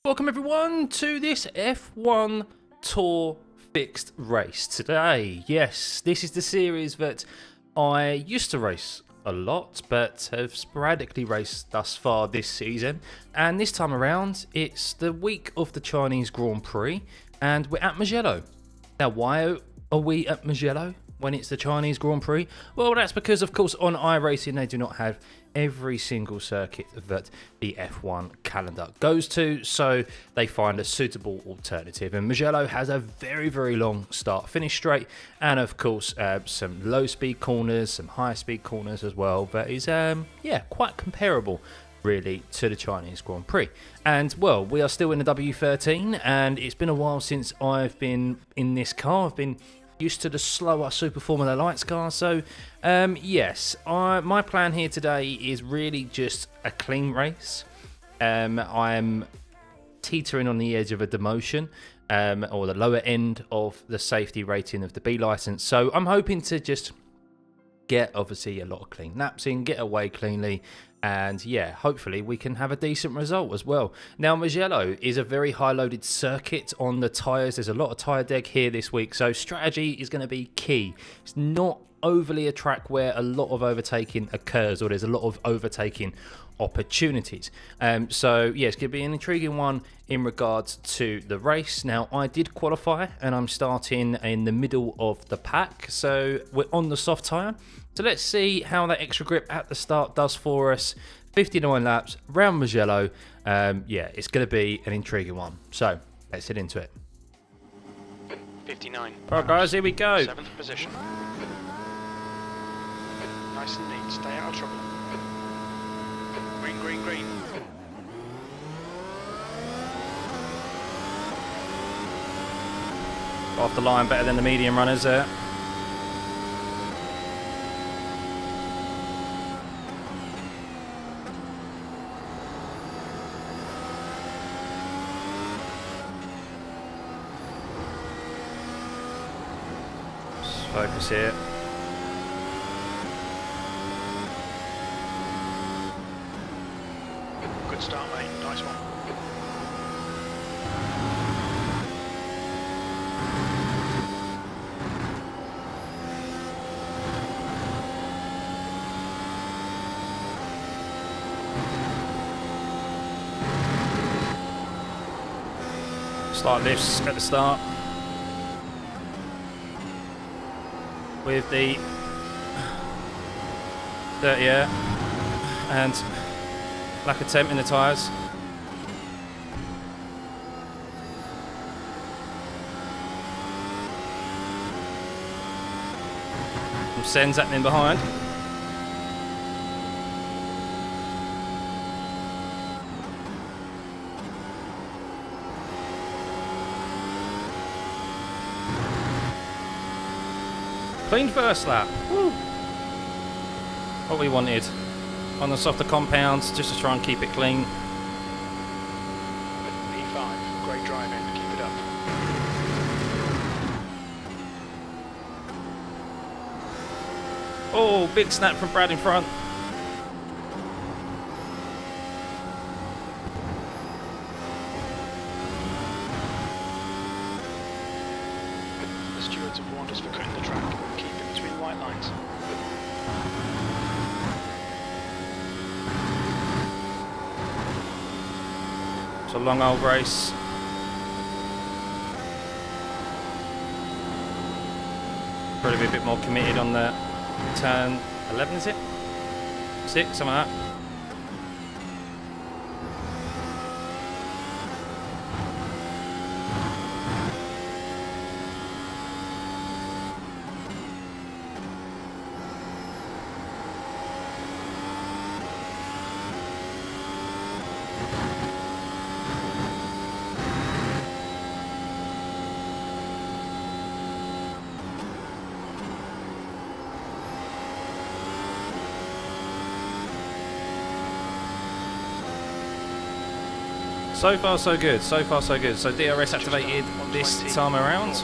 Welcome everyone to this F1 Tour fixed race today. Yes, this is the series that I used to race a lot, but have sporadically raced thus far this season. And this time around, it's the week of the Chinese Grand Prix, and we're at Mugello. Now, why are we at Mugello when it's the Chinese Grand Prix? Well, that's because, of course, on iRacing, they do not have every single circuit that the F1 calendar goes to, so they find a suitable alternative. And Mugello has a very, very long start-finish straight, and of course, some low-speed corners, some high-speed corners as well, but is, quite comparable, really, to the Chinese Grand Prix. And, well, we are still in the W13, and it's been a while since I've been in this car. I've been used to the slower Super Formula Lights car, so yes, my plan here today is really just a clean race. I'm teetering on the edge of a demotion, or the lower end of the safety rating of the B license, so I'm hoping to just get obviously a lot of clean laps in, get away cleanly, and yeah, hopefully we can have a decent result as well. Now, Mugello is a very high-loaded circuit on the tyres. There's a lot of tyre deg here this week, so strategy is going to be key. It's not overly a track where a lot of overtaking occurs, or there's a lot of overtaking opportunities. So yeah, it's going to be an intriguing one in regards to the race. Now, I did qualify, and I'm starting in the middle of the pack, so we're on the soft tyre. So let's see how that extra grip at the start does for us. 59 laps round Mugello. Yeah, it's going to be an intriguing one. So let's get into it. 59. All right, guys, here we go. 7th position. Nice and neat. Stay out of trouble. Green, green, green. Off the line better than the medium runners there. Focus here. Good start, mate. Nice one. Slight lifts at the start with the dirty air and lack of temp in the tyres. Some sends happening behind. Clean first lap. Woo. What we wanted on the softer compounds, just to try and keep it clean. P5, great driving, keep it up. Oh, big snap from Brad in front. The stewards have warned us for cutting the track. Keep it between white lines. It's a long old race. Probably be a bit more committed on the turn 11, is it? 6, something like that. So far so good, so far so good. So DRS activated this time around.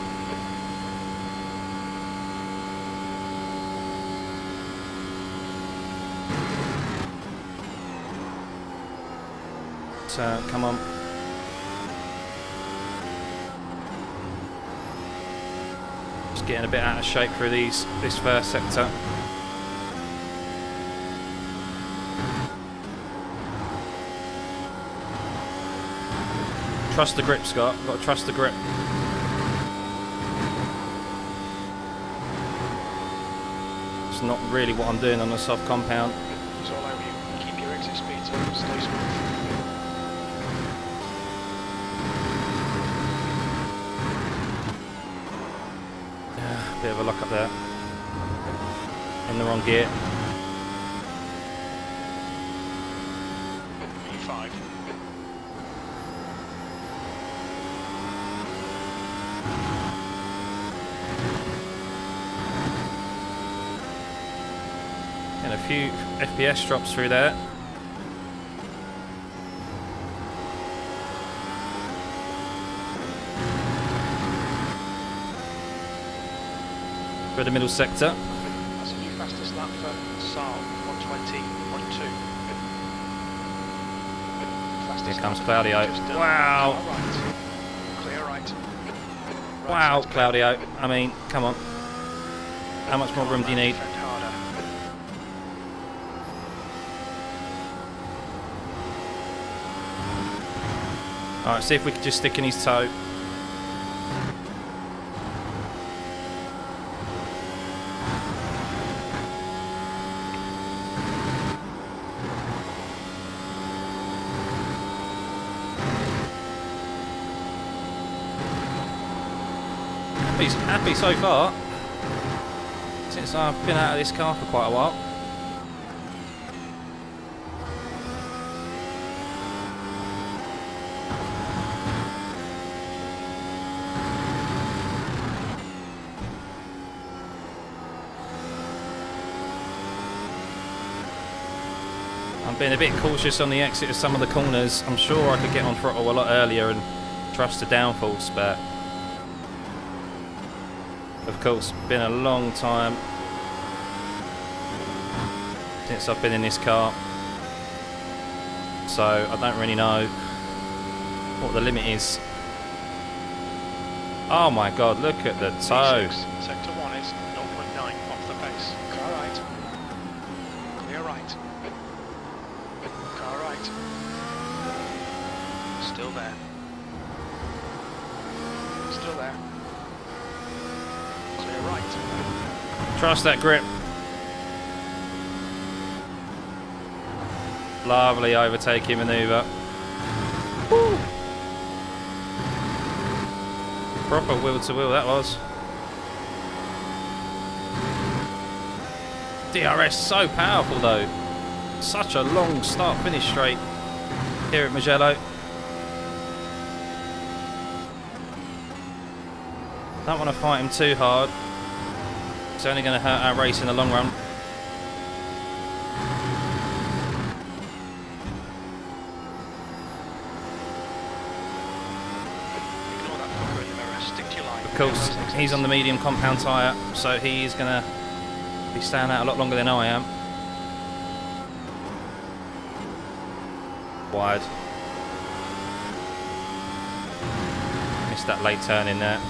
Come on. Just getting a bit out of shape through this first sector. Trust the grip, Scott. Got to trust the grip. It's not really what I'm doing on the soft compound. It's all over you. Keep your exit speeds up. Stay smooth. Bit of a lock up there. In the wrong gear. E5. And a few FPS drops through there. For the middle sector. That's a new fastest lap for Saab, 120.12. Here comes Claudio. Wow! Right. Clear right. Wow, Claudio. I mean, come on. How much more room do you need? Defend harder. Alright, see if we can just stick in his toe. He's happy so far, since I've been out of this car for quite a while. I'm being a bit cautious on the exit of some of the corners. I'm sure I could get on throttle a lot earlier and trust the downforce, but of course, been a long time since I've been in this car, so I don't really know what the limit is. Oh my god, look at the toe. Sector 1 is 0.9 off the pace. Car right. Clear right. Car right. Still there. Still there. Clear right. Trust that grip. Lovely overtaking manoeuvre. Woo. Proper wheel to wheel that was. DRS so powerful though. Such a long start finish straight here at Mugello. Don't want to fight him too hard. It's only going to hurt our race in the long run. Ignore that fucker in the mirror. Stick to your line. Of course, he's on the medium compound tyre, so he's going to be staying out a lot longer than I am. Wide. Missed that late turn in there.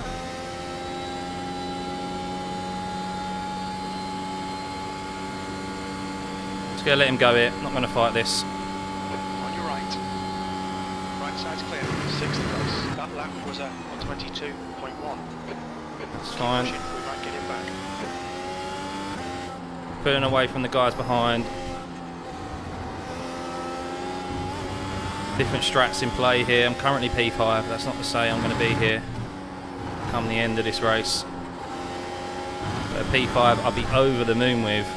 Just going to let him go here. Not going to fight this. On your right. Right side's clear. Sixth place. That lap was a 122.1. That's fine. We might get him back. Pulling away from the guys behind. Different strats in play here. I'm currently P5. That's not to say I'm going to be here come the end of this race. But a P5 I'll be over the moon with.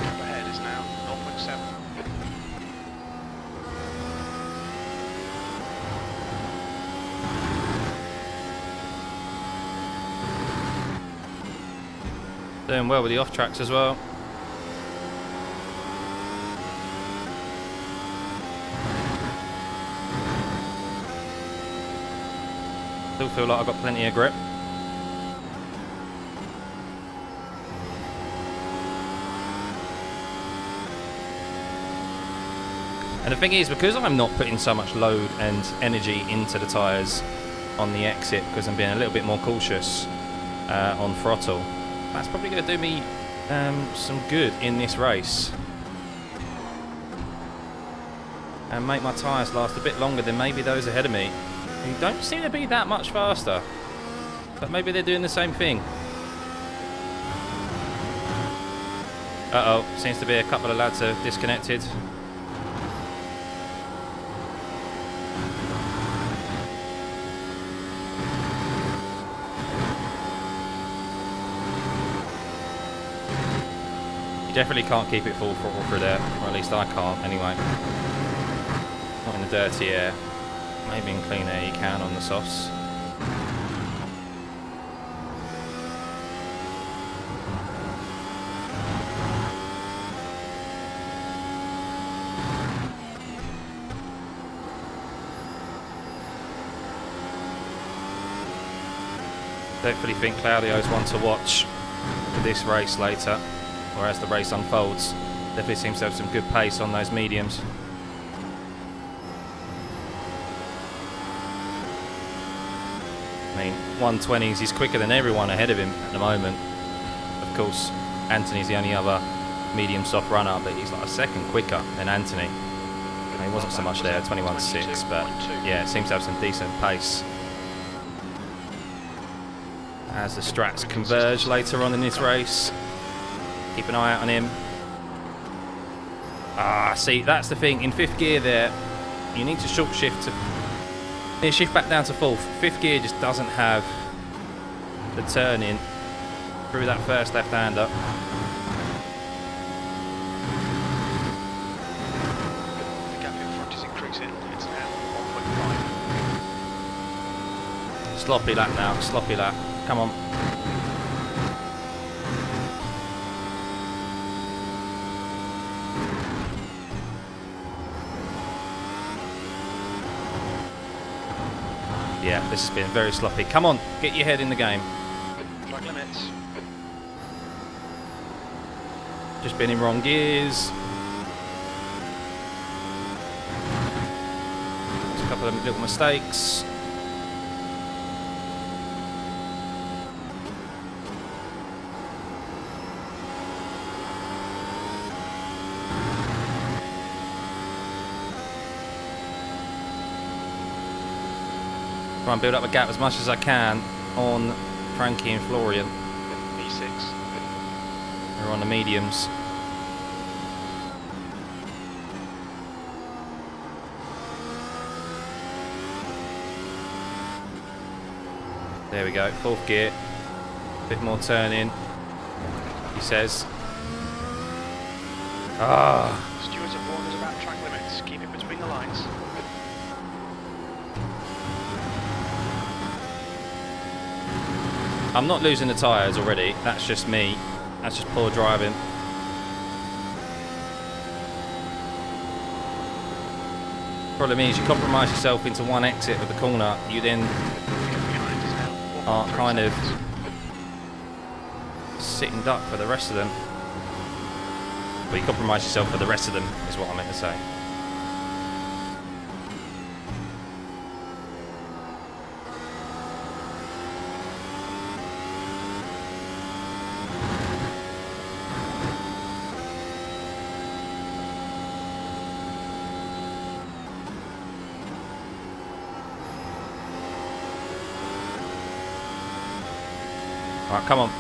Up ahead is now 0.7. Doing well with the off tracks as well. Still feel like I've got plenty of grip. And the thing is, because I'm not putting so much load and energy into the tyres on the exit, because I'm being a little bit more cautious on throttle, that's probably going to do me some good in this race. And make my tyres last a bit longer than maybe those ahead of me, who don't seem to be that much faster. But maybe they're doing the same thing. Uh-oh, seems to be a couple of lads have disconnected. You definitely can't keep it full throttle through there, or at least I can't anyway. Not in the dirty air. Maybe in clean air you can on the softs. Definitely think Claudio's one to watch for this race later, or as the race unfolds. Definitely seems to have some good pace on those mediums. I mean, 120s, he's quicker than everyone ahead of him at the moment. Of course, Anthony's the only other medium soft runner, but he's like a second quicker than Anthony. And he wasn't so much there, 21.6, but yeah, seems to have some decent pace. As the strats converge later on in this race, keep an eye out on him. Ah, see, that's the thing. In fifth gear there, you need to short shift to shift back down to fourth. Fifth gear just doesn't have the turn in through that first left-hander. The gap in front is increasing. It's now 1.5. Sloppy lap now, sloppy lap. Come on. Yeah, this has been very sloppy. Come on, get your head in the game. Track limits. Just been in wrong gears. Just a couple of little mistakes. Try and build up a gap as much as I can on Frankie and Florian. E6. They're on the mediums. There we go, fourth gear. Bit more turn in, he says. Ah. Stewards have warned us about track limits. Keep it between the lines. I'm not losing the tyres already, that's just me. That's just poor driving. Problem is, you compromise yourself into one exit of the corner, you then are kind of sitting duck for the rest of them. But you compromise yourself for the rest of them, is what I meant to say. Alright, come on.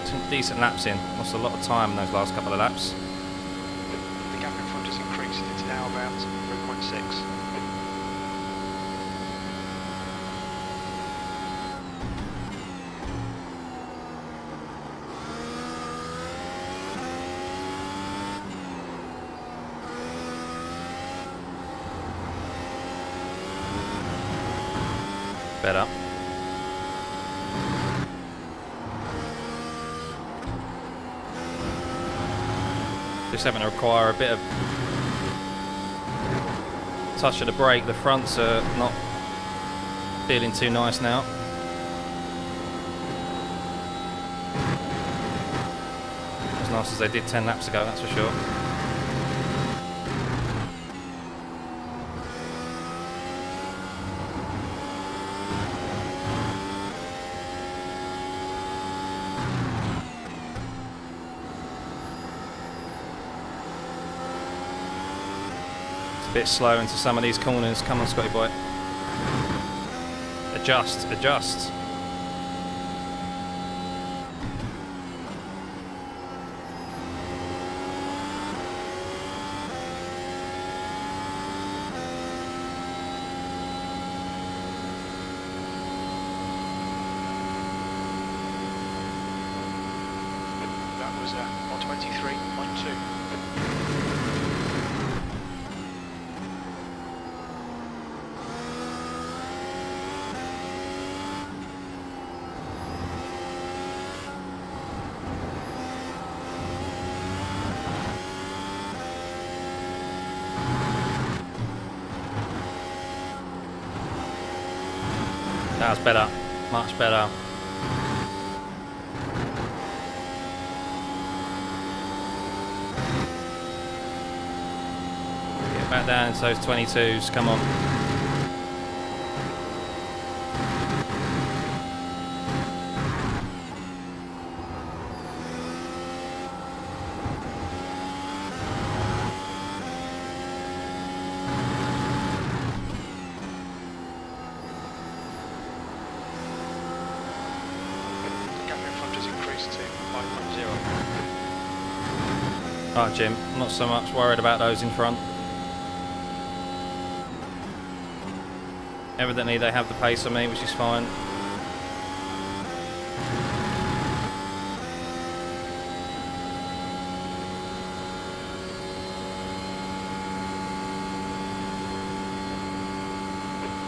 Some decent laps in. Lost a lot of time in those last couple of laps. The gap in front has increased. It's now about 3.6. Better. Just having to require a bit of touch of the brake. The fronts are not feeling too nice now. As nice as they did 10 laps ago, that's for sure. Bit slow into some of these corners. Come on, Scotty boy. Adjust, adjust. That was 123.2. That was better. Much better. Get back down into those 22s. Come on. Alright, Jim, not so much worried about those in front. Evidently they have the pace on me, which is fine.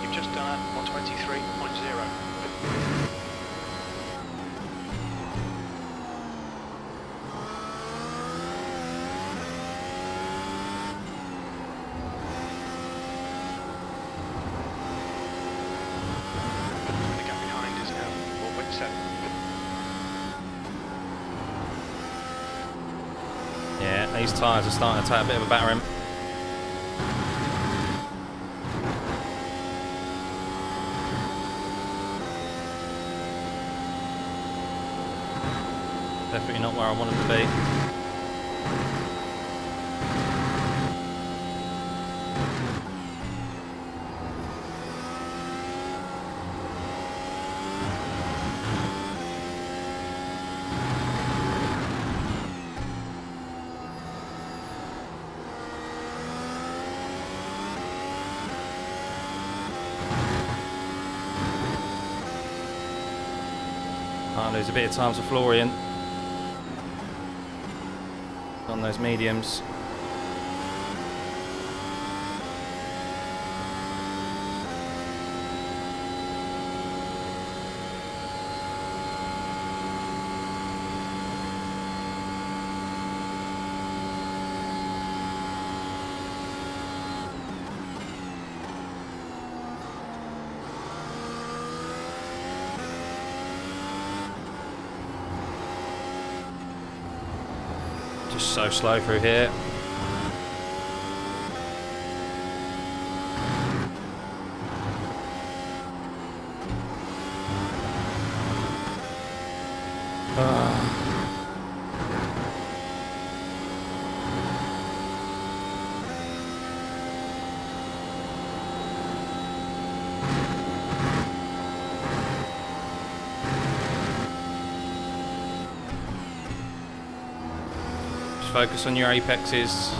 You've just done 123.0. Yeah, these tyres are starting to take a bit of a battering. Definitely not where I wanted to be. Can't lose a bit of time to Florian on those mediums. Just so slow through here. Focus on your apexes.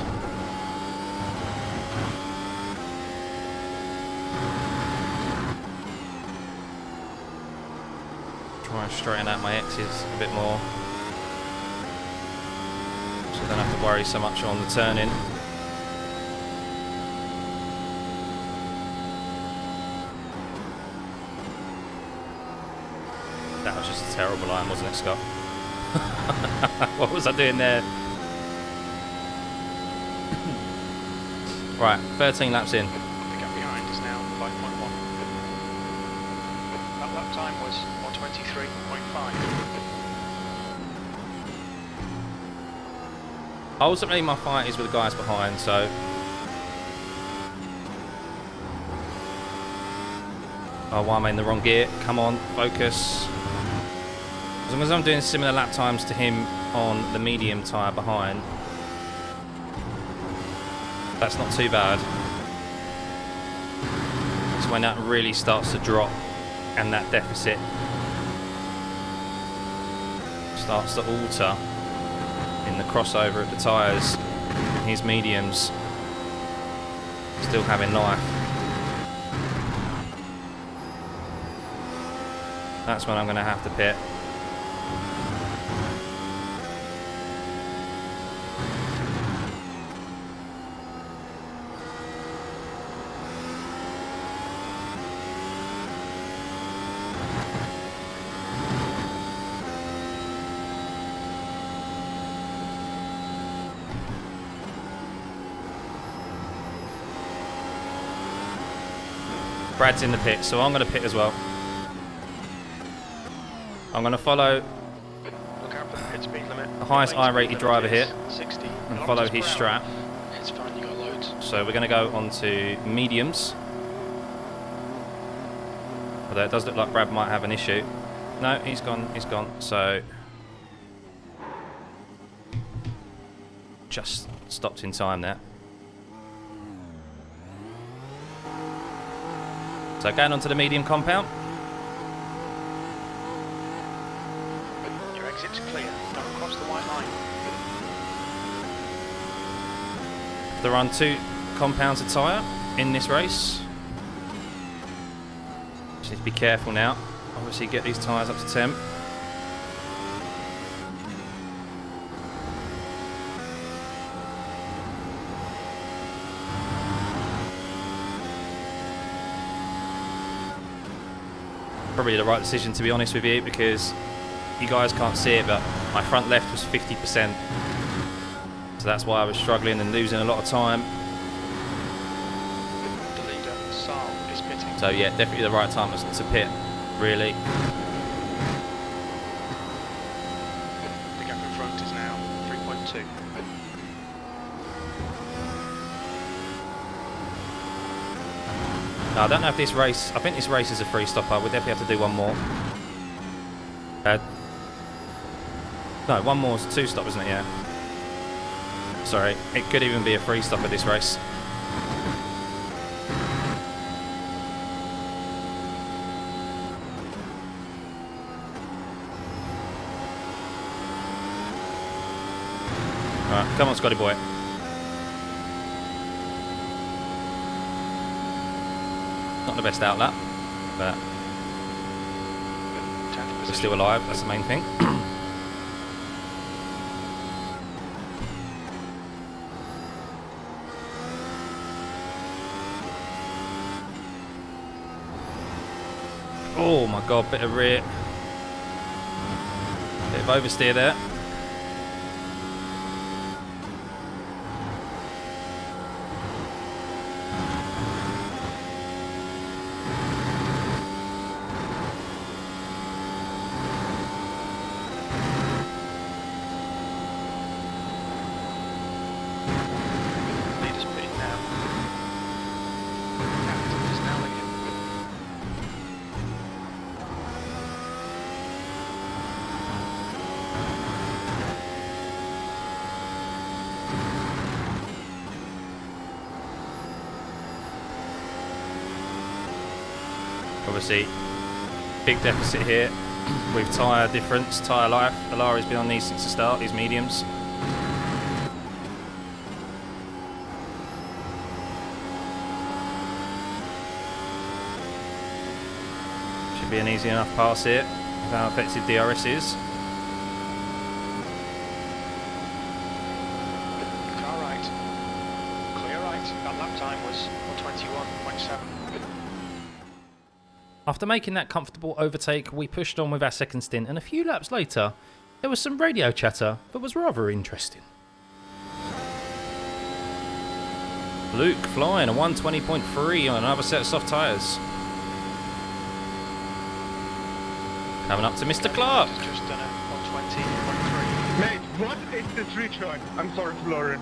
Try and straighten out my X's a bit more, so I don't have to worry so much on the turning. That was just a terrible line, wasn't it, Scott? What was I doing there? Right, 13 laps in. The gap behind is now 5.1. That lap time was 123.5. Ultimately, my fight is with the guys behind, so... Oh, why am I in the wrong gear? Come on, focus. As long as I'm doing similar lap times to him on the medium tyre behind, that's not too bad. is when that really starts to drop and that deficit starts to alter in the crossover of the tyres. His mediums still having life. That's when I'm going to have to pit. Brad's in the pit, so I'm going to pit as well. I'm going to follow Look out for the pit speed limit. the highest I-rated driver here 60. and follow his strap. It's fine, you got loads. So we're going to go on to mediums. Although it does look like Brad might have an issue. No, he's gone, he's gone. So just stopped in time there. So going on to the medium compound. Your exit's clear. Don't cross the white line. They run 2 compounds of tyre in this race. Just need to be careful now. Obviously get these tyres up to temp. Probably the right decision, to be honest with you, because you guys can't see it, but my front left was 50%. So that's why I was struggling and losing a lot of time. The leader, Sal, is pitting. So yeah, definitely the right time to pit, really. The gap in front is now 3.2. Now, I don't know if this race, I think this race is a free stopper. We'll definitely have to do one more. No, one more is 2 stop, isn't it? Yeah. Sorry, it could even be a free stopper this race. Alright, come on, Scotty boy. Not the best outlap, but we're still alive, that's the main thing. Oh my god, bit of rear. Bit of oversteer there. Leader's pitting now. Captain is now again. Obviously, big deficit here with tyre difference, tyre life. Alari's been on these since the start, these mediums. Should be an easy enough pass here, with how effective DRS is. Car right. Clear right. That lap time was 121.7. After making that comfortable overtake, we pushed on with our second stint, and a few laps later, there was some radio chatter that was rather interesting. Luke flying a 120.3 on another set of soft tyres. Coming up to Mr. Clark. Just done a 120.3. Mate, what is this return? I'm sorry, Florian.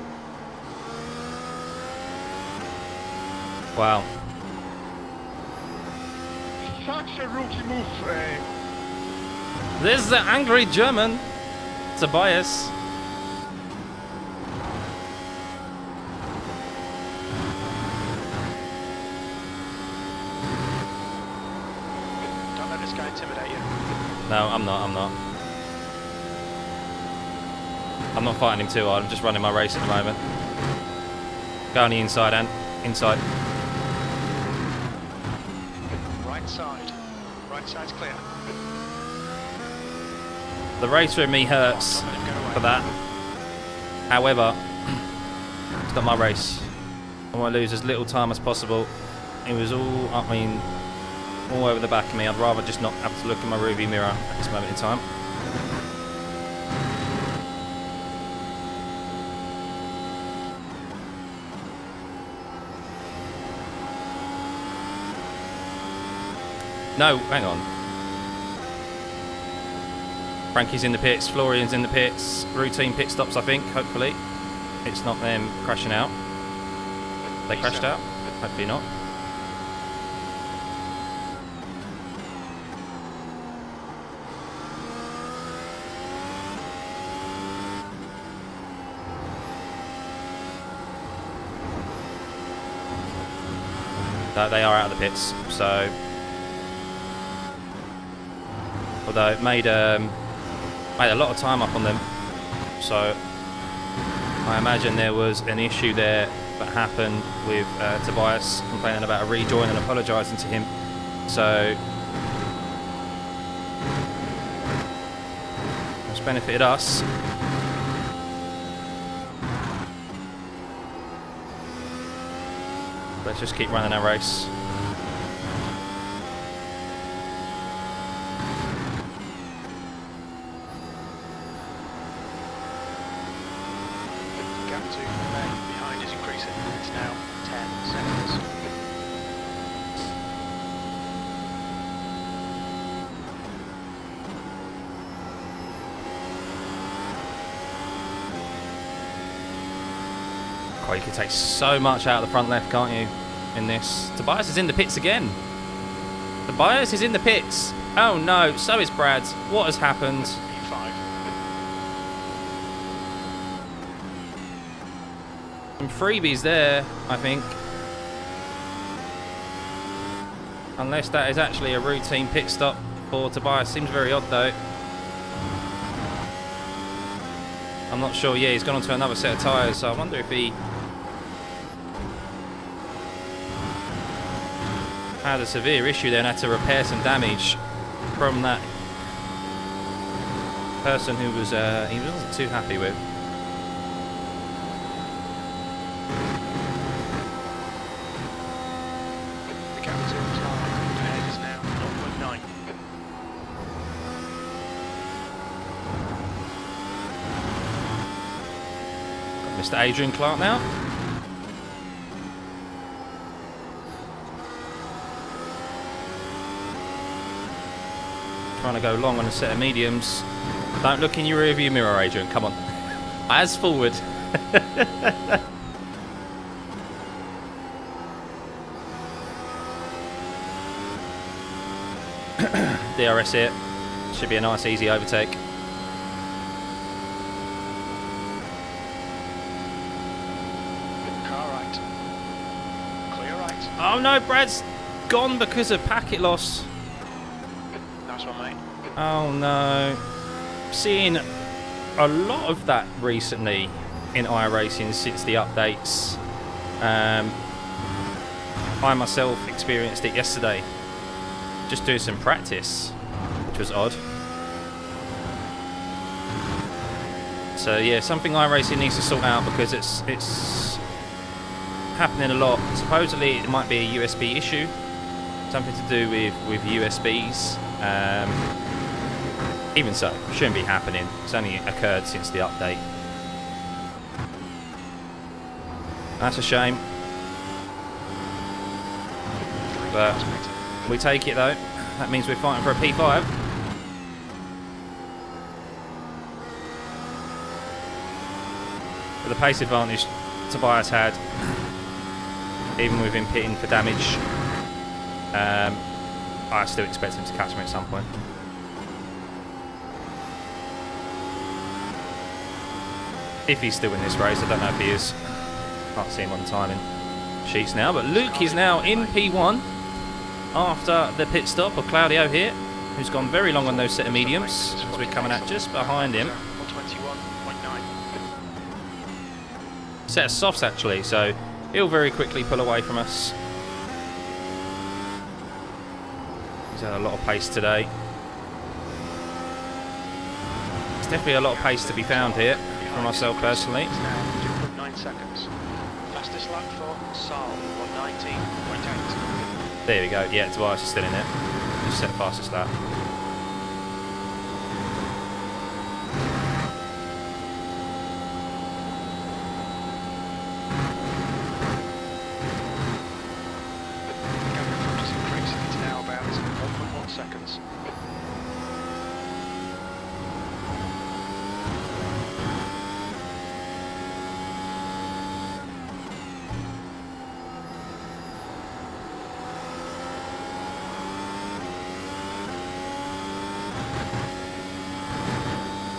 Wow. Such a rookie move. There's the angry German, Tobias. let this guy intimidate you. No, I'm not. I'm not fighting him too hard. I'm just running my race at the moment. Go on the inside, and inside. Right side. Right side's clear. The racer in me hurts Don't let him get away. for that. However, it's not my race. I want to lose as little time as possible. It was all, I mean, all over the back of me. I'd rather just not have to look in my rearview mirror at this moment in time. No, hang on. Frankie's in the pits, Florian's in the pits. Routine pit stops, I think, hopefully. It's not them crashing out. They crashed out? Hopefully not. No, they are out of the pits, so... Although it made a lot of time up on them, so I imagine there was an issue there that happened with Tobias complaining about a rejoin and apologising to him. So it's benefited us. Let's just keep running our race. Gap to behind is increasing. It's now 10 seconds. Oh, you can take so much out of the front left, can't you, in this? Tobias is in the pits again. Tobias is in the pits. Oh no, so is Brad. What has happened? P5. Some freebies there, I think. Unless that is actually a routine pit stop for Tobias. Seems very odd though. I'm not sure. Yeah, he's gone onto another set of tyres, so I wonder if he had a severe issue there and had to repair some damage from that person who was he wasn't too happy with. The gap to Clark ahead is now 0.9. Mr. Adrian Clark now. Trying to go long on a set of mediums. Don't look in your rearview mirror, Adrian. Come on. As forward. DRS here. Should be a nice, easy overtake. Car right. Clear right. Oh no, Brad's gone because of packet loss. Nice one, mate. Oh no. Seeing a lot of that recently in iRacing since the updates. I myself experienced it yesterday. Just doing some practice, which was odd. So yeah, something iRacing needs to sort out because it's happening a lot. Supposedly it might be a USB issue, something to do with USBs. Even so, shouldn't be happening. It's only occurred since the update. That's a shame. But we take it though. That means we're fighting for a P5. But the pace advantage Tobias had, even with him pitting for damage, I still expect him to catch me at some point. If he's still in this race, I don't know if he is. Can't see him on the timing sheets now, but Luke is now in P1. after the pit stop of Claudio here, who's gone very long on those set of mediums as we're coming at just behind him. 121.9. Set of softs actually, so he'll very quickly pull away from us. He's had a lot of pace today. There's definitely a lot of pace to be found here for myself personally. 2.9 seconds. Fastest lap for Saul, 119.8. There we go. Yeah, Tobias is still in it. Just set fastest lap. Seconds.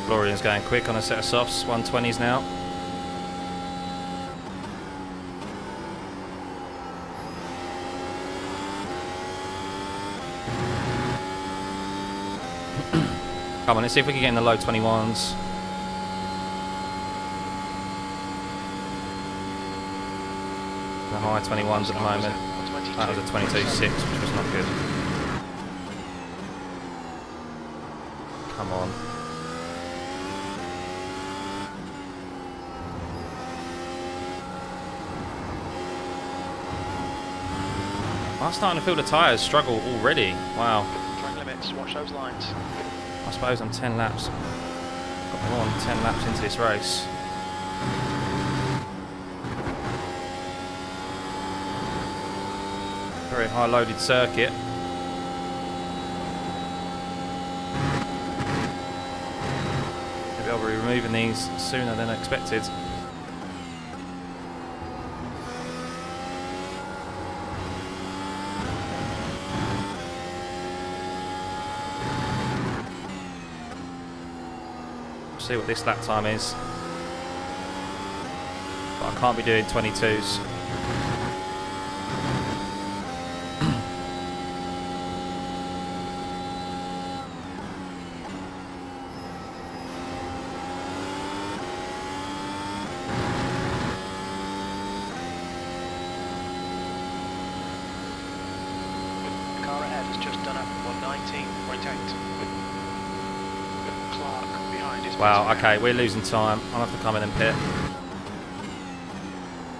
Florian's going quick on a set of softs, 120s now. Come on, let's see if we can get in the low 21s. The high 21s at the moment. That was a 22.6, which was not good. Come on. I'm starting to feel the tyres struggle already. Wow. Track limits, watch those lines. I suppose I'm 10 laps. Got more than 10 laps into this race. Very high loaded circuit. Maybe I'll be removing these sooner than expected. See what this lap time is. But I can't be doing 22s. The car ahead has just done up 119.8. Wow, okay, we're losing time. I'll have to come in and pit.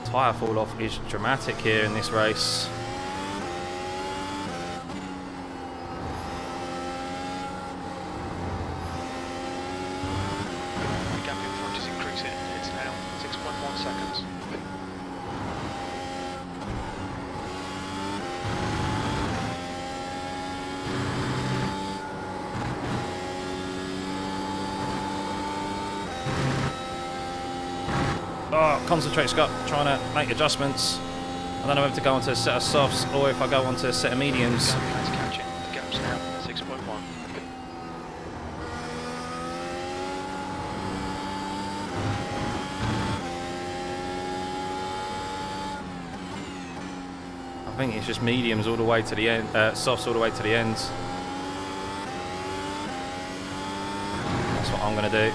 Tyre fall off is dramatic here in this race. The gap in front is increasing. It's now 6.1 seconds. Oh, concentrate, Scott. Trying to make adjustments. I don't know if to go onto a set of softs or if I go onto a set of mediums. The gap's catching. The gap's now 6.1. I think it's just mediums all the way to the end, softs all the way to the end. That's what I'm going to do.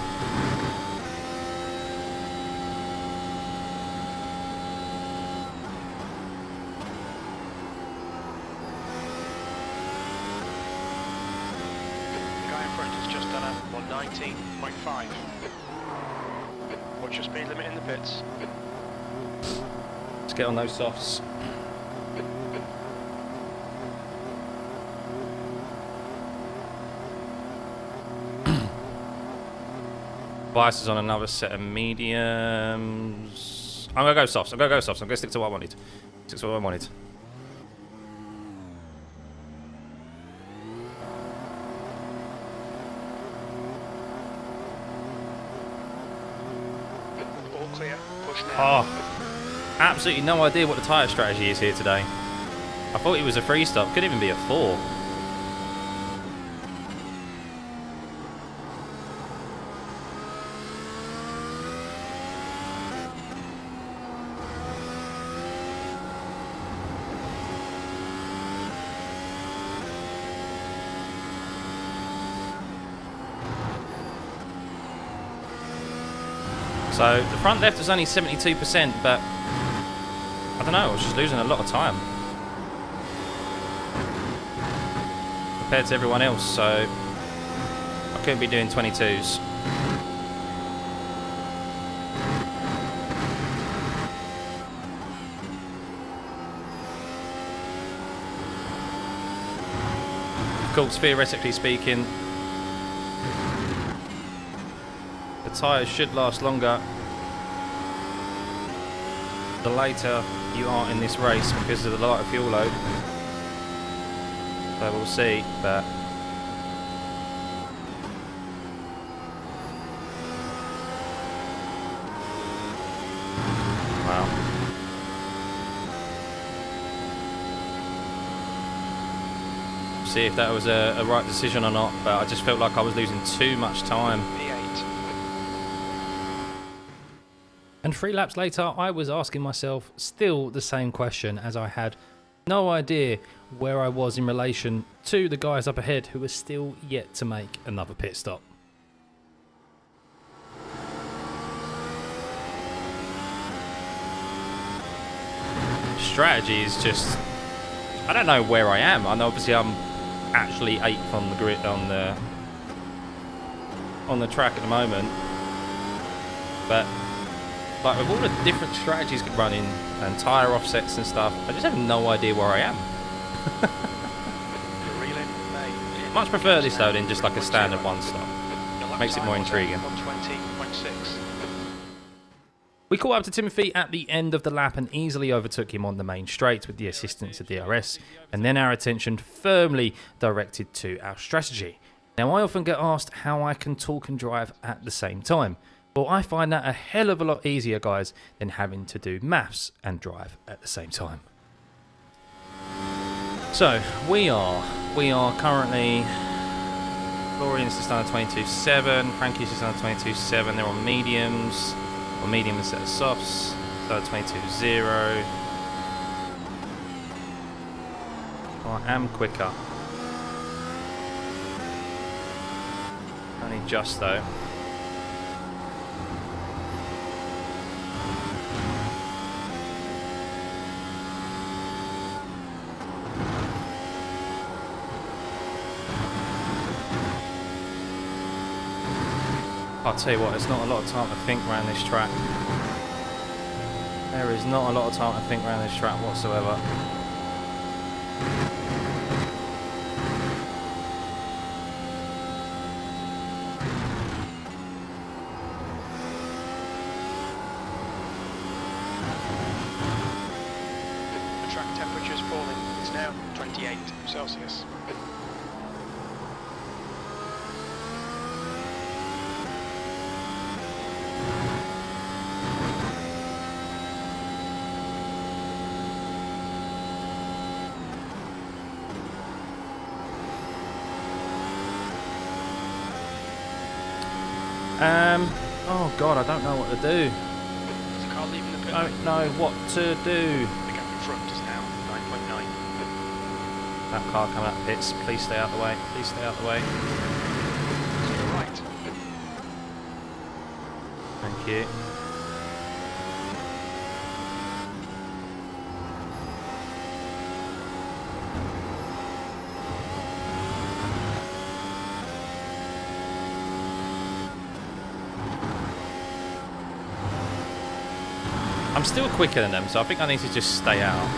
The guy in front has just done a 119.5. What's your speed limit in the pits? Let's get on those softs. Bias is on another set of mediums. I'm going to go softs. I'm going to go softs. I'm going to stick to what I wanted. Stick to what I wanted. All clear. Push now. Oh, absolutely no idea what the tyre strategy is here today. I thought it was a free stop. Could even be a 4. So the front left was only 72%, but I don't know, I was just losing a lot of time compared to everyone else, so I couldn't be doing 22s. Of course, theoretically speaking, the tyres should last longer the later you are in this race because of the lighter fuel load. So we'll see, but wow. See if that was a right decision or not, but I just felt like I was losing too much time. And 3 laps later, I was asking myself still the same question, as I had no idea where I was in relation to the guys up ahead who were still yet to make another pit stop. Strategy is just, I don't know where I am. I know obviously I'm actually 8th on the grid on the track at the moment, but like with all the different strategies running and tyre offsets and stuff, I just have no idea where I am. Much prefer this though than just like a standard one stop. Makes it more intriguing. We caught up to Timothy at the end of the lap and easily overtook him on the main straight with the assistance of DRS, and then our attention firmly directed to our strategy. Now I often get asked how I can talk and drive at the same time. Well, I find that a hell of a lot easier, guys, than having to do maths and drive at the same time. So, we are currently, Florian's just under 22.7, Frankie's just under 22.7, they're on mediums, or medium instead of softs, so 22.0. I am quicker. Only just though. I'll tell you what, there's not a lot of time to think around this track. There is not a lot of time to think around this track whatsoever. The track temperature is falling. It's now 28 Celsius. Oh god, I don't know what to do. There's a car leaving the pit I lane. don't know what to do. The gap in front is now 9.9. That car coming up pits, please stay out the way, please stay out the way. To your right. Thank you. I'm still quicker than them, so I think I need to just stay out.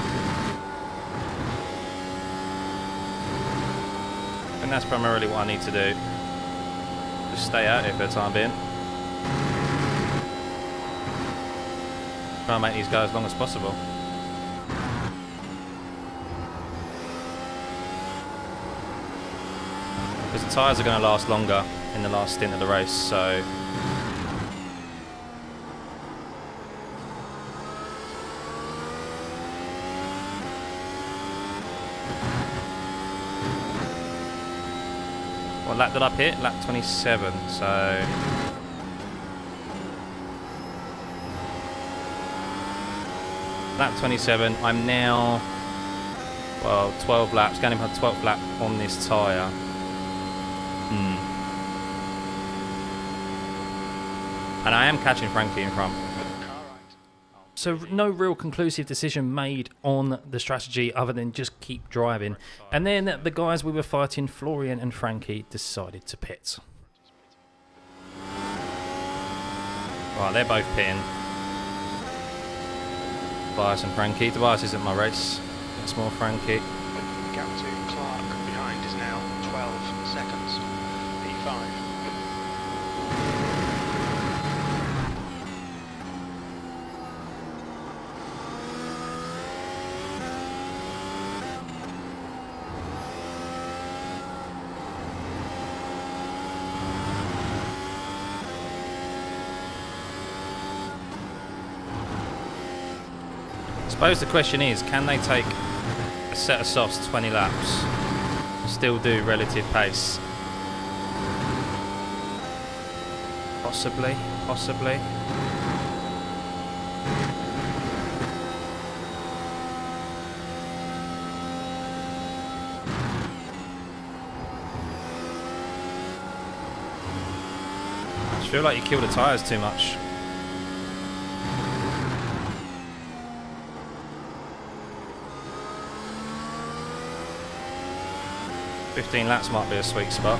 And that's primarily what I need to do. Just stay out here for the time being. Try and make these go as long as possible. Because the tyres are going to last longer in the last stint of the race, so... What lap did I hit? Lap 27, so... Lap 27, I'm now... Well, 12 laps, going into my 12th lap on this tyre. And I am catching Frankie in front. Car right. So no real conclusive decision made on the strategy other than just keep driving. And then the guys we were fighting, Florian and Frankie, decided to pit. Right, they're both pitting. Tobias and Frankie. Tobias isn't my race. It's more Frankie. The gap to Clark behind is now 12 seconds. P5. I suppose the question is, can they take a set of softs 20 laps and still do relative pace? Possibly, possibly. I feel like you kill the tyres too much. $15 laps might be a sweet spot.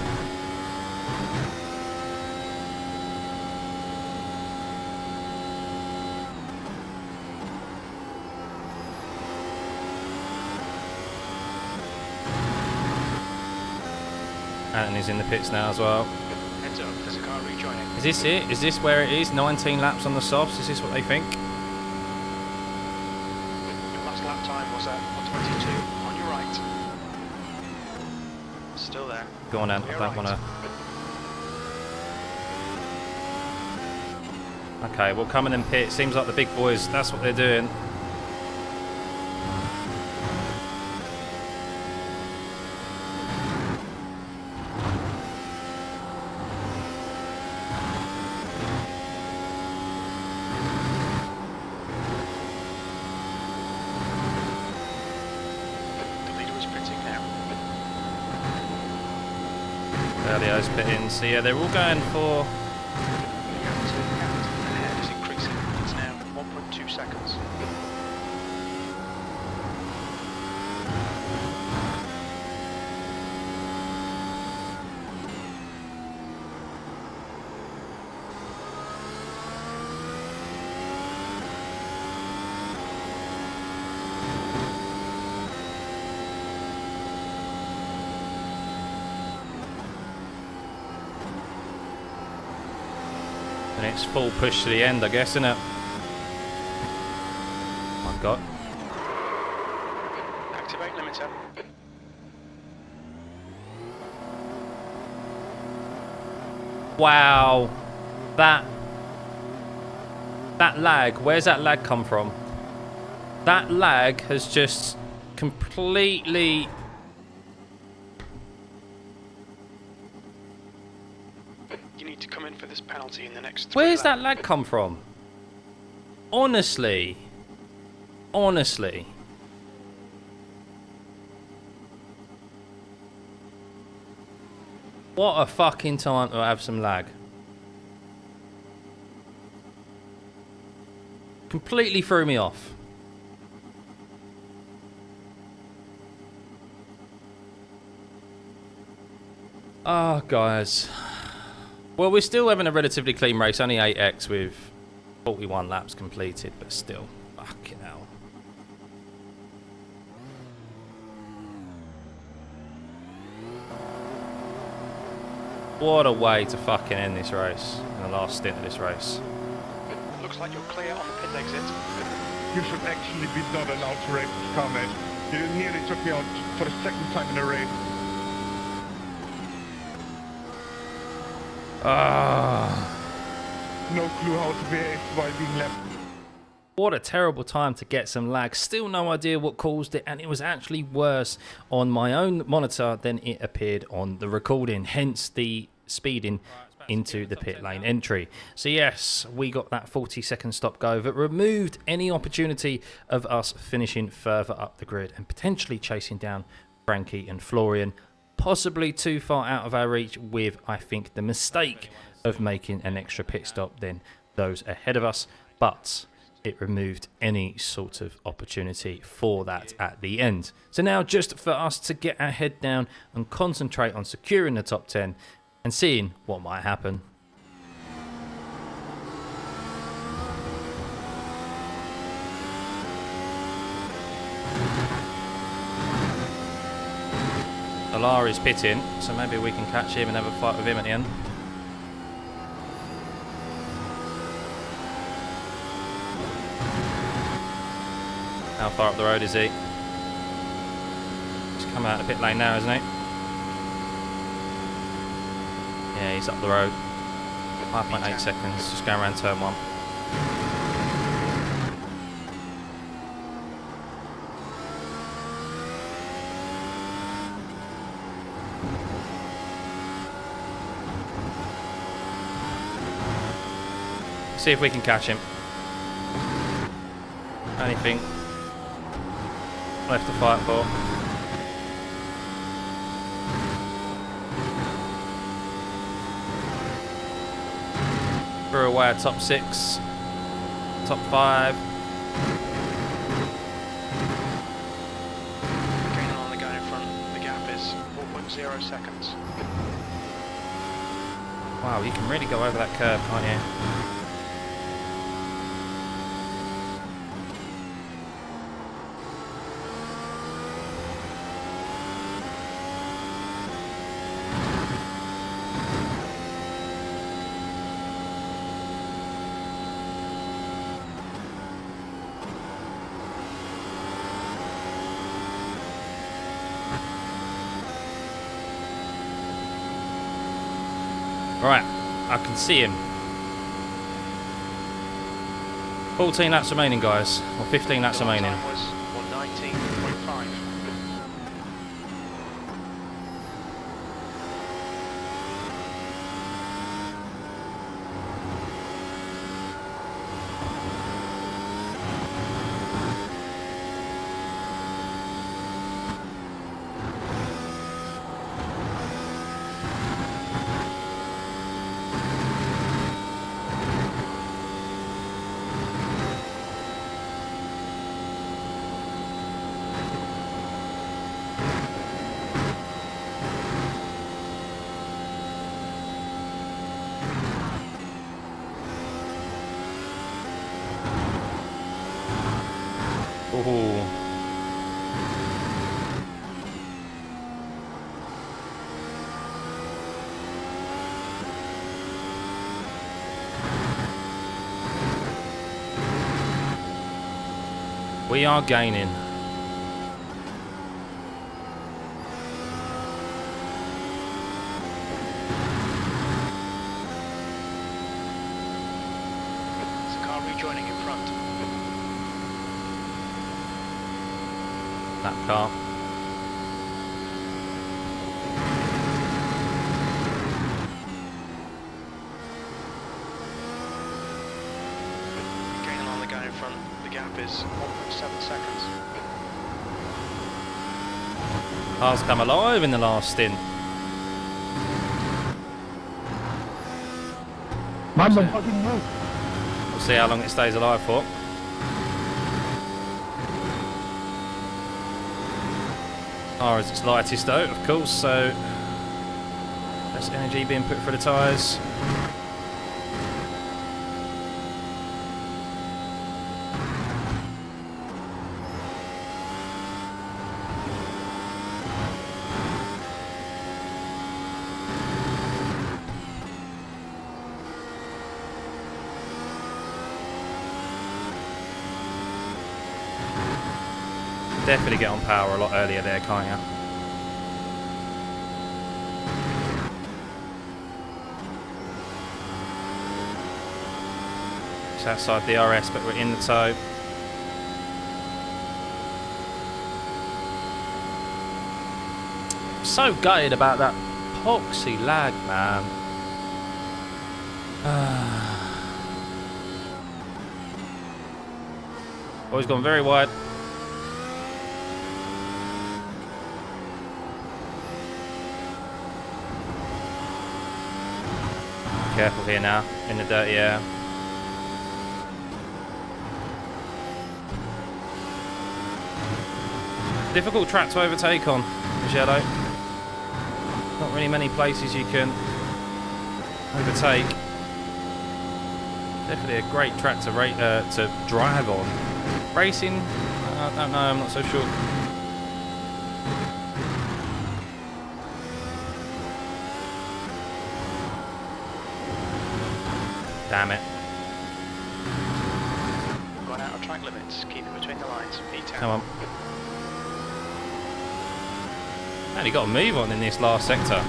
Anthony's in the pits now as well. Heads up, there's a car rejoining. Is this it? Is this where it is? 19 laps on the softs? Is this what they think? Your last lap time was 1:22 on your right. Still there. Go on then, I You're don't right. want to... Okay, we'll come in and pit. Seems like the big boys, that's what they're doing. The leader is pitting now. Earlio's pitting. So yeah, they're all going for... The gap to Cat ahead is increasing. It's now 1.2 seconds. And it's full push to the end, I guess, isn't it? My God. Activate limiter. Wow. That lag, where's that lag come from? That lag has just completely... You need to come in for this penalty in the next 3 Where's that laps. lag come from? Honestly. Honestly. What a fucking time to have some lag. Completely threw me off. Ah, guys. Well, we're still having a relatively clean race, only 8x with 41 laps completed, but still, fucking hell. What a way to fucking end this race, in the last stint of this race. Looks like you're clear on the pit exit. You should actually be not allowed to race this car, mate. You nearly took me out for the second time in a race. Ah. No clue how to behave while being left. What a terrible time to get some lag. Still no idea what caused it, and it was actually worse on my own monitor than it appeared on the recording, hence the speeding into the pit lane entry. So yes, we got that 40-second stop go that removed any opportunity of us finishing further up the grid and potentially chasing down Frankie and Florian. possibly too far out of our reach, with, I think, the mistake of making an extra pit stop than those ahead of us. But it removed any sort of opportunity for that at the end. So now just for us to get our head down and concentrate on securing the top 10 and seeing what might happen. Alar is pitting, so maybe we can catch him and have a fight with him at the end. How far up the road is he? He's come out of the pit lane now, isn't he? Yeah, he's up the road. 5.8 seconds, just going around turn 1. See if we can catch him. Anything left to fight for. Through away at top 6, top 5. Gaining on the guy in front. The gap is 4.0 seconds. Wow, you can really go over that curve, can't you? Right, I can see him. 14 laps remaining, guys. Or 15 laps remaining. Time was 119.5. Ooh. We are gaining. There's a car rejoining in front. That car. Gaining on the guy in front. The gap is 1.7 seconds. Car's come alive in the last stint. We'll see how long it stays alive for. As its lightest though, of course, so less energy being put through the tyres. Definitely get on power a lot earlier there, can't you? It's outside the RS, but we're in the tow. So gutted about that poxy lag, man. Oh, he's gone very wide. Careful here now, in the dirty air. Difficult track to overtake on, Mugello. Not really many places you can overtake. Definitely a great track to drive on. Racing, I don't know, I'm not so sure. Damn it. Gone out of track limits. Keep it between the lines. P10. Come on. And he got a move on in this last sector.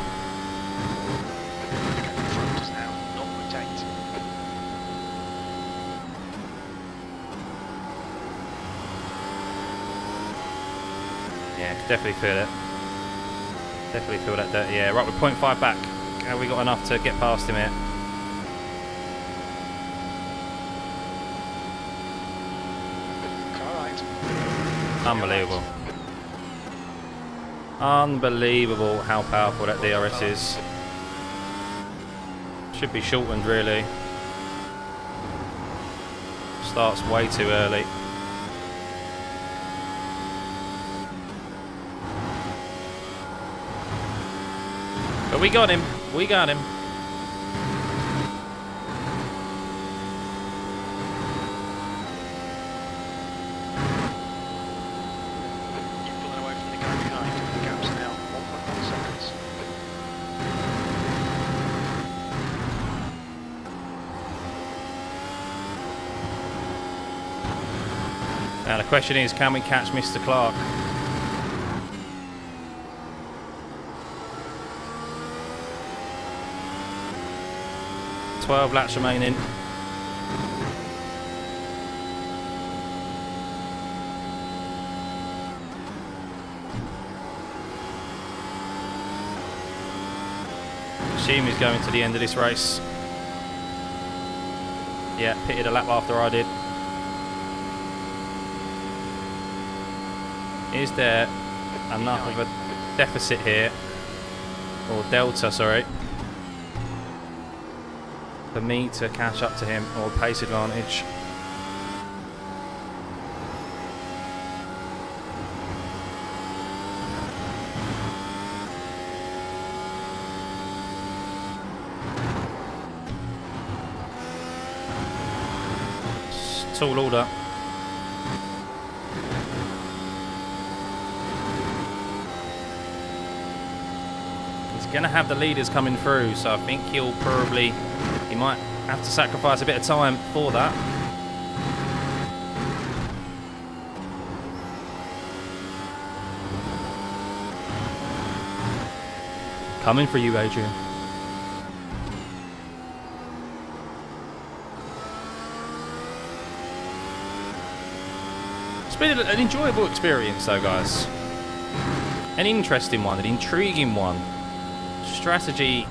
Front is now 0.8. Yeah, could definitely feel it. Definitely feel that dirty air. Right, we're 0.5 back. Have we got enough to get past him here? Unbelievable. Unbelievable how powerful that DRS is. Should be shortened really. Starts way too early. But we got him. We got him. Now the question is, can we catch Mr. Clark? "12 laps remaining." Assume he's going to the end of this race. Yeah, pitted a lap after I did. Is there enough of a deficit here, or delta, sorry, for me to catch up to him, or pace advantage? Tall order. Going to have the leaders coming through, so I think he might have to sacrifice a bit of time for that. Coming for you, Adrian. It's been an enjoyable experience though, guys. An interesting one, an intriguing one. Strategy.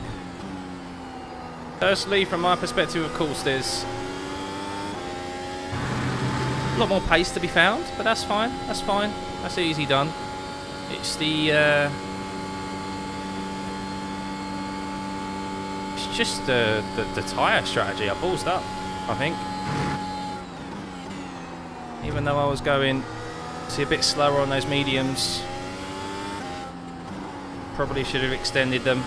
Personally, from my perspective, of course, there's a lot more pace to be found, but that's fine. That's fine. That's easy done. It's it's just the tyre strategy I ballsed up, I think. Even though I was going a bit slower on those mediums, probably should have extended them.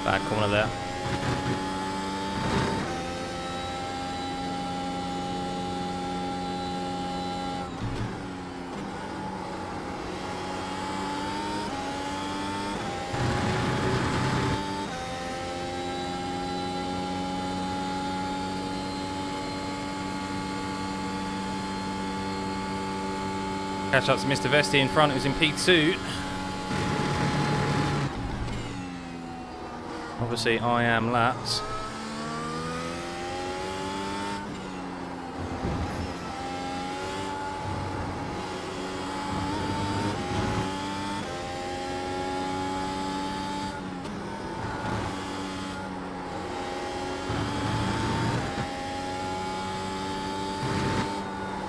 Bad corner there. Catch up to Mr. Vesti in front, who's in P2. Obviously, I am laps.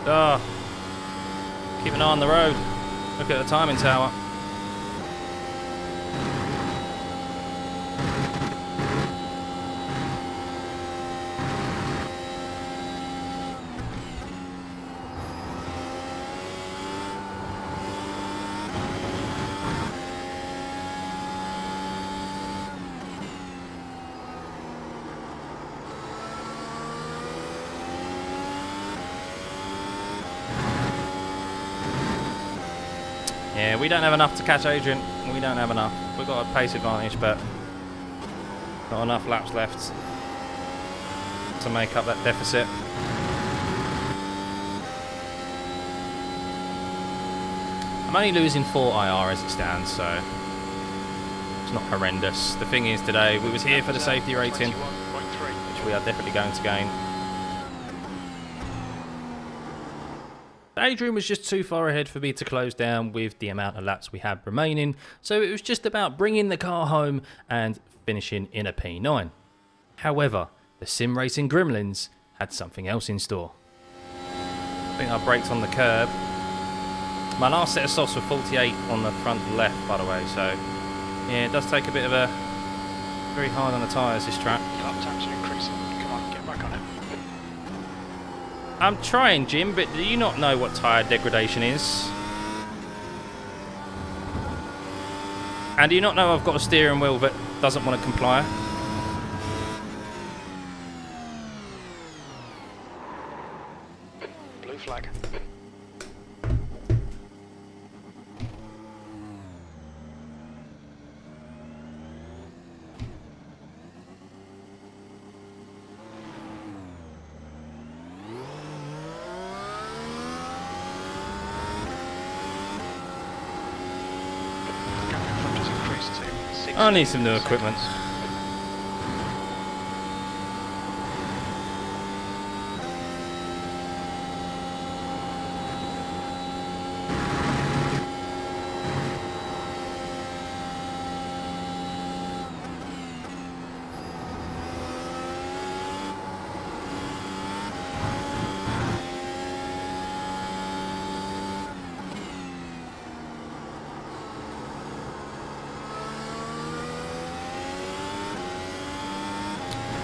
Oh. Keep an eye on the road. Look at the timing tower. Yeah, we don't have enough to catch Adrian. We don't have enough. We've got a pace advantage, but not enough laps left to make up that deficit. I'm only losing 4 IR as it stands, so it's not horrendous. The thing is, today we was here for the safety rating, which we are definitely going to gain. Adrian was just too far ahead for me to close down with the amount of laps we had remaining, so it was just about bringing the car home and finishing in a P9. However, the sim racing gremlins had something else in store. I think I braked on the curb. My last set of softs were 48 on the front left, by the way, so yeah, it does take a bit of a very hard on the tyres, this track. Your lap times are increasing. Come on, get back on it. I'm trying, Jim, but do you not know what tyre degradation is? And do you not know I've got a steering wheel that doesn't want to comply? Blue flag. I need some new equipment.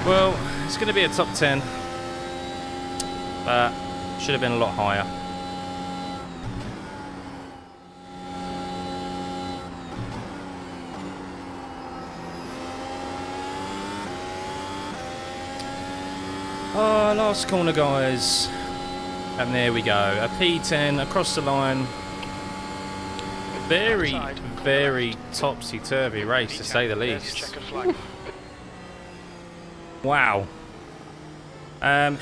Well, it's going to be a top 10, but should have been a lot higher. Oh, last corner, guys. And there we go. A P10 across the line. Very, very topsy-turvy race, to say the least. Wow.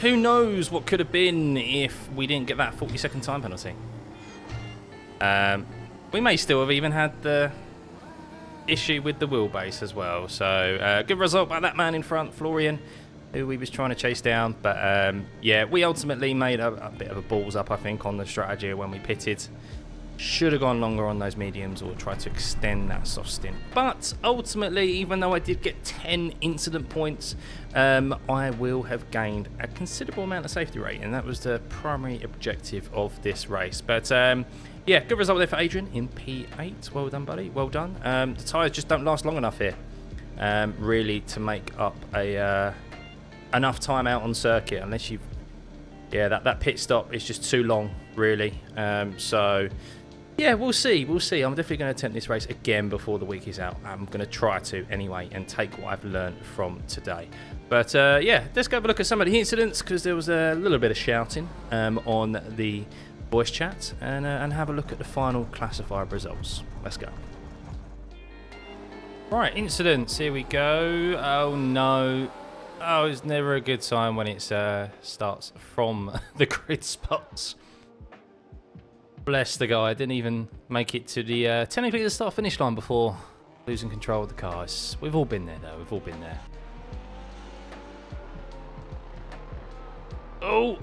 Who knows what could have been if we didn't get that 40-second time penalty. We may still have even had the issue with the wheelbase as well. So, good result by that man in front, Florian, who we was trying to chase down. But, yeah, we ultimately made a bit of a balls up, I think, on the strategy when we pitted. Should have gone longer on those mediums or tried to extend that soft stint. But ultimately, even though I did get 10 incident points, I will have gained a considerable amount of safety rating. That was the primary objective of this race. But yeah, good result there for Adrian in P8. Well done, buddy. Well done. The tyres just don't last long enough here, really, to make up a enough time out on circuit. Unless you've, yeah, that pit stop is just too long, really. So. Yeah, we'll see. We'll see. I'm definitely going to attempt this race again before the week is out. I'm going to try to anyway and take what I've learned from today. But yeah, let's go have a look at some of the incidents because there was a little bit of shouting on the voice chat and have a look at the final classified results. Let's go. Right, incidents. Here we go. Oh no. Oh, it's never a good time when it starts from the grid spots. Bless the guy. Didn't even make it to the technically the start-finish line before losing control of the cars. We've all been there, though. We've all been there. Oh!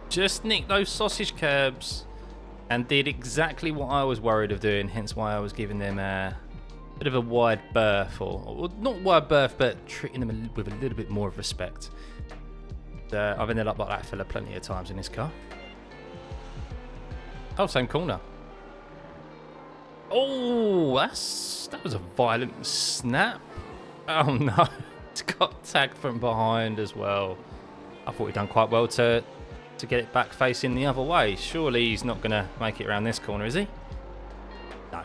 Just nicked those sausage curbs and did exactly what I was worried of doing, hence why I was giving them a bit of a wide berth, or not wide berth, but treating them with a little bit more of respect. I've ended up like that fella plenty of times in this car. Oh, same corner. Oh, that was a violent snap. Oh no, it's got tagged from behind as well. I thought he'd done quite well to get it back facing the other way. Surely he's not going to make it around this corner, is he? No.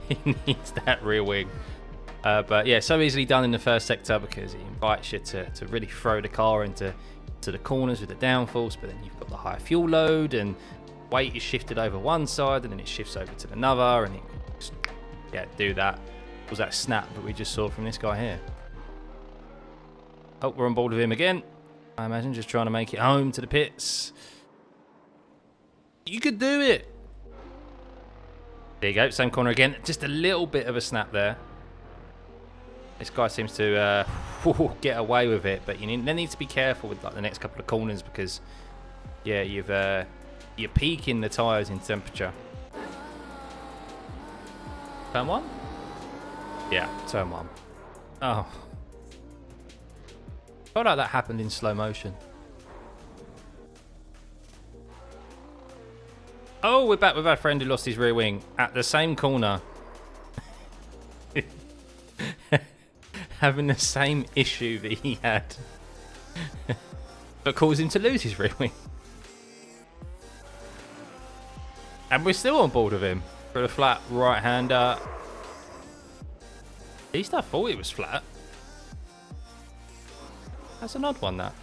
He needs that rear wing. But yeah, so easily done in the first sector because it invites you to really throw the car into the corners with the downforce, but then you've got the high fuel load and weight is shifted over one side and then it shifts over to another, and do that. Was that snap that we just saw from this guy here? Oh, we're on board with him again. I imagine just trying to make it home to the pits. You could do it. There you go, same corner again. Just a little bit of a snap there. This guy seems to get away with it, but you need to be careful with like the next couple of corners because, yeah, you're peaking the tyres in temperature. Turn one? Yeah, turn one. Oh. Felt like that happened in slow motion. Oh, we're back with our friend who lost his rear wing at the same corner. Having the same issue that he had. But caused him to lose his rear wing. And we're still on board with him for the flat right-hander. At least I thought it was flat. That's an odd one, that.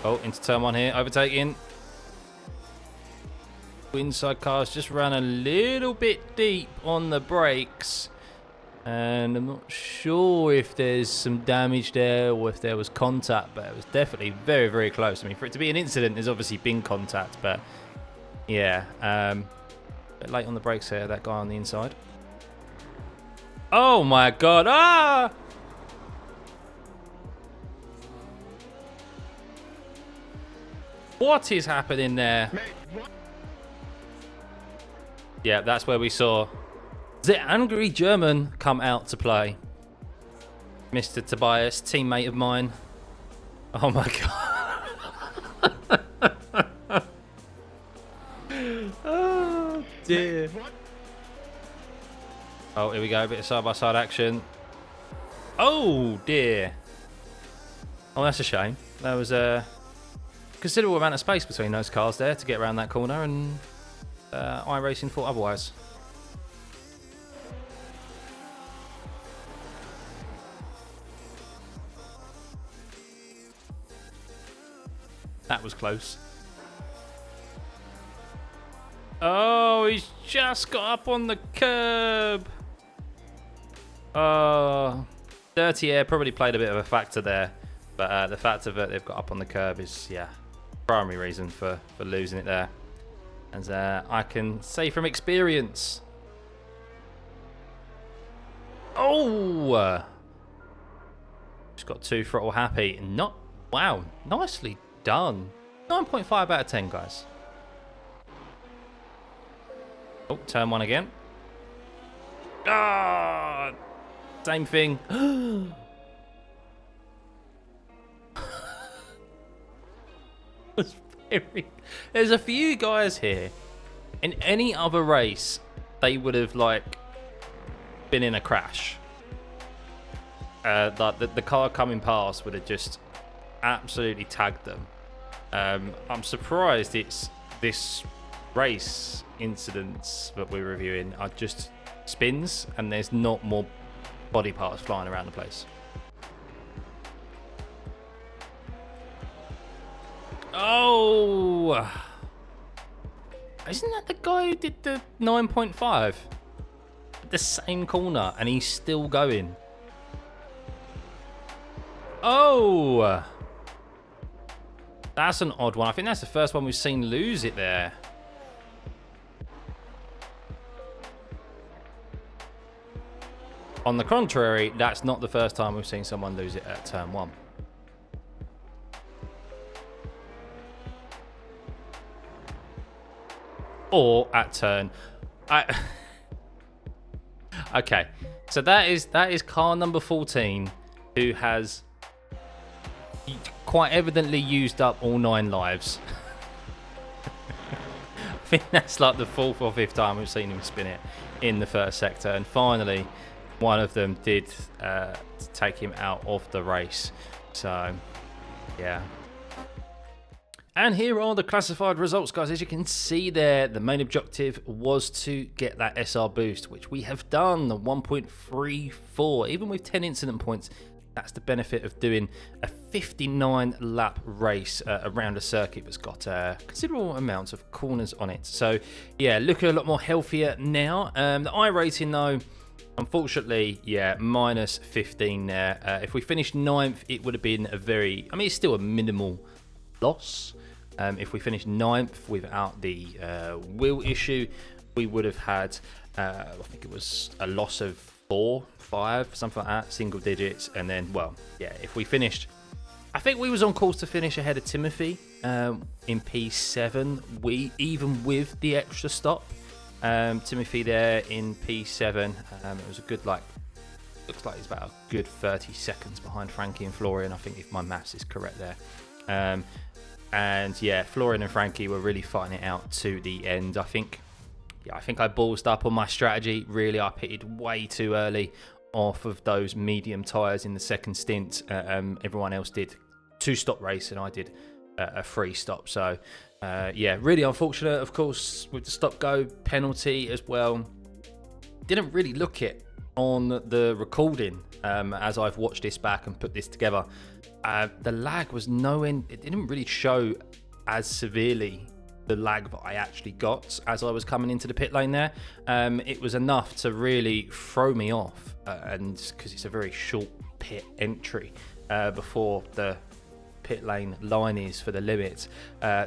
Oh, into turn one here, overtaking. Inside cars just ran a little bit deep on the brakes. And I'm not sure if there's some damage there or if there was contact, but it was definitely very, very close. I mean, for it to be an incident, there's obviously been contact, but yeah. A bit late on the brakes here, that guy on the inside. Oh my God, ah! What is happening there? Yeah, that's where we saw the angry German come out to play. Mr. Tobias, teammate of mine. Oh my God. Oh dear. Oh, here we go, a bit of side-by-side action. Oh dear. Oh, that's a shame. There was a considerable amount of space between those cars there to get around that corner, and iRacing thought otherwise. That was close. Oh, he's just got up on the curb. Oh, dirty air probably played a bit of a factor there, but the fact of it they've got up on the curb is, yeah, primary reason for losing it there. As I can say from experience. Oh! Just got 2 throttle happy. Not, wow, nicely done. 9.5 out of 10, guys. Oh, turn one again. Ah! Same thing. There's a few guys here. In any other race, they would have like been in a crash. Like the car coming past would have just absolutely tagged them. I'm surprised it's this race incidents that we're reviewing are just spins and there's not more body parts flying around the place. Oh, isn't that the guy who did the 9.5? The same corner and he's still going. Oh, That's an odd one. I think that's the first one we've seen lose it there. On the contrary, that's not the first time we've seen someone lose it at turn 1. Or at turn... Okay, so that is car number 14, who has quite evidently used up all 9 lives. I think that's like the 4th or 5th time we've seen him spin it in the first sector, and finally one of them did take him out of the race. So yeah. And here are the classified results, guys. As you can see there, the main objective was to get that SR boost, which we have done, the 1.34. Even with 10 incident points, that's the benefit of doing a 59 lap race around a circuit that's got considerable amounts of corners on it. So yeah, looking a lot more healthier now. The iRacing though, unfortunately, yeah, minus 15 there. If we finished 9th, it would have been a very, I mean, it's still a minimal loss. If we finished 9th without the wheel issue, we would have had, I think it was a loss of 4, 5, something like that, single digits. And then, well, yeah, if we finished, I think we was on course to finish ahead of Timothy in P7, even with the extra stop. Timothy there in P7, it was a good, like, looks like it's about a good 30 seconds behind Frankie and Florian, I think, if my maths is correct there. And yeah, Florian and Frankie were really fighting it out to the end. I think I ballsed up on my strategy. Really, I pitted way too early off of those medium tyres in the second stint. Everyone else did 2-stop race, and I did a 3-stop. So yeah, really unfortunate. Of course, with the stop-go penalty as well. Didn't really look it on the recording as I've watched this back and put this together. The lag was it didn't really show as severely the lag that I actually got as I was coming into the pit lane there. It was enough to really throw me off, and because it's a very short pit entry before the pit lane line is for the limit.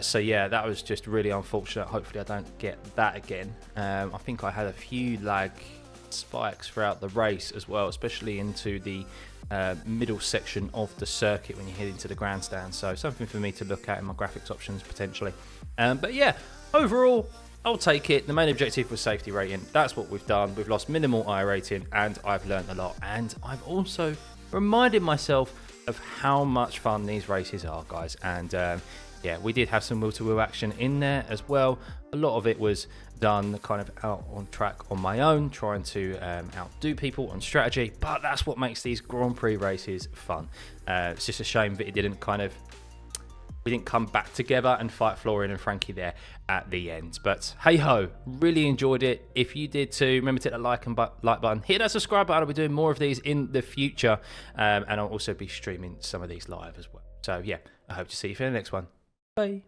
So yeah, that was just really unfortunate. Hopefully I don't get that again. I think I had a few lag spikes throughout the race as well, especially into the middle section of the circuit when you head into the grandstand. So something for me to look at in my graphics options potentially. But yeah, overall, I'll take it. The main objective was safety rating. That's what we've done. We've lost minimal I rating, and I've learned a lot. And I've also reminded myself of how much fun these races are, guys. And yeah, we did have some wheel-to-wheel action in there as well. A lot of it was done kind of out on track on my own, trying to outdo people on strategy, but that's what makes these Grand Prix races fun. It's just a shame that we didn't come back together and fight Florian and Frankie there at the end. But hey ho, really enjoyed it. If you did too, remember to hit that like button, hit that subscribe button. I'll be doing more of these in the future, and I'll also be streaming some of these live as well. So yeah, I hope to see you for the next one. Bye.